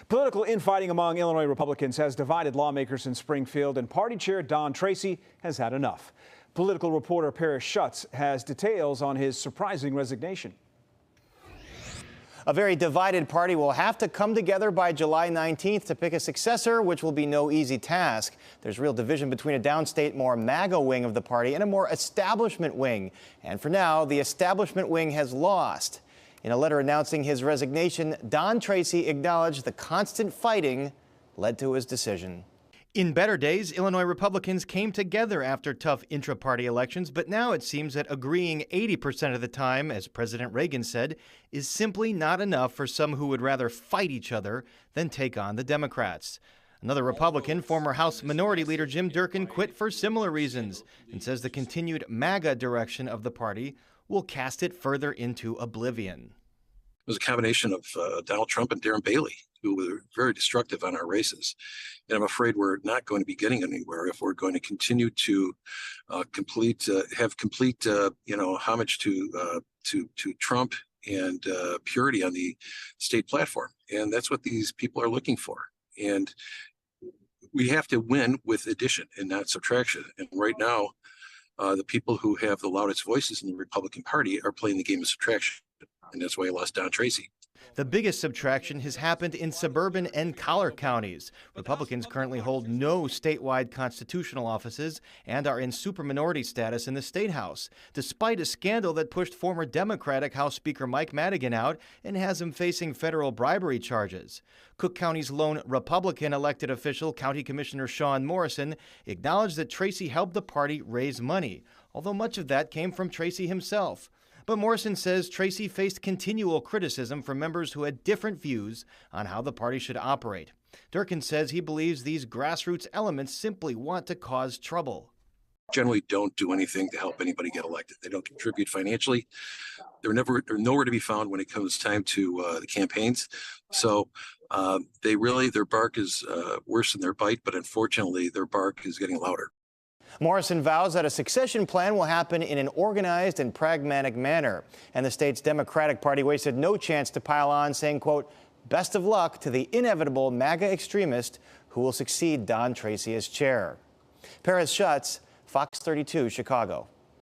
Political infighting among Illinois Republicans has divided lawmakers in Springfield, and Party Chair Don Tracy has had enough. Political reporter Paris Schutz has details on his surprising resignation. A very divided party will have to come together by July 19th to pick a successor, which will be no easy task. There's real division between a downstate, more MAGA wing of the party and a more establishment wing. And for now, the establishment wing has lost. In a letter announcing his resignation, Don Tracy acknowledged the constant fighting led to his decision. In better days, Illinois Republicans came together after tough intra-party elections, but now it seems that agreeing 80% of the time, as President Reagan said, is simply not enough for some who would rather fight each other than take on the Democrats. Another Republican, former House Minority Leader Jim Durkin, quit for similar reasons and says the continued MAGA direction of the party will cast it further into oblivion. It was a combination of Donald Trump and Darren Bailey, who were very destructive on our races. And I'm afraid we're not going to be getting anywhere if we're going to continue to have complete homage to Trump and purity on the state platform. And that's what these people are looking for. And we have to win with addition and not subtraction. And right now, the people who have the loudest voices in the Republican Party are playing the game of subtraction. And that's why I lost Don Tracy. The biggest subtraction has happened in suburban and collar counties. Republicans currently hold no statewide constitutional offices and are in superminority status in the state house, despite a scandal that pushed former Democratic House Speaker Mike Madigan out and has him facing federal bribery charges. Cook County's lone Republican elected official, County Commissioner Sean Morrison, acknowledged that Tracy helped the party raise money, although much of that came from Tracy himself. But Morrison says Tracy faced continual criticism from members who had different views on how the party should operate. Durkin says he believes these grassroots elements simply want to cause trouble. Generally don't do anything to help anybody get elected. They don't contribute financially. They're nowhere to be found when it comes time to the campaigns. So their bark is worse than their bite, but unfortunately their bark is getting louder. Morrison vows that a succession plan will happen in an organized and pragmatic manner. And the state's Democratic Party wasted no chance to pile on, saying, quote, "Best of luck to the inevitable MAGA extremist who will succeed Don Tracy as chair." Paris Schutz, Fox 32, Chicago.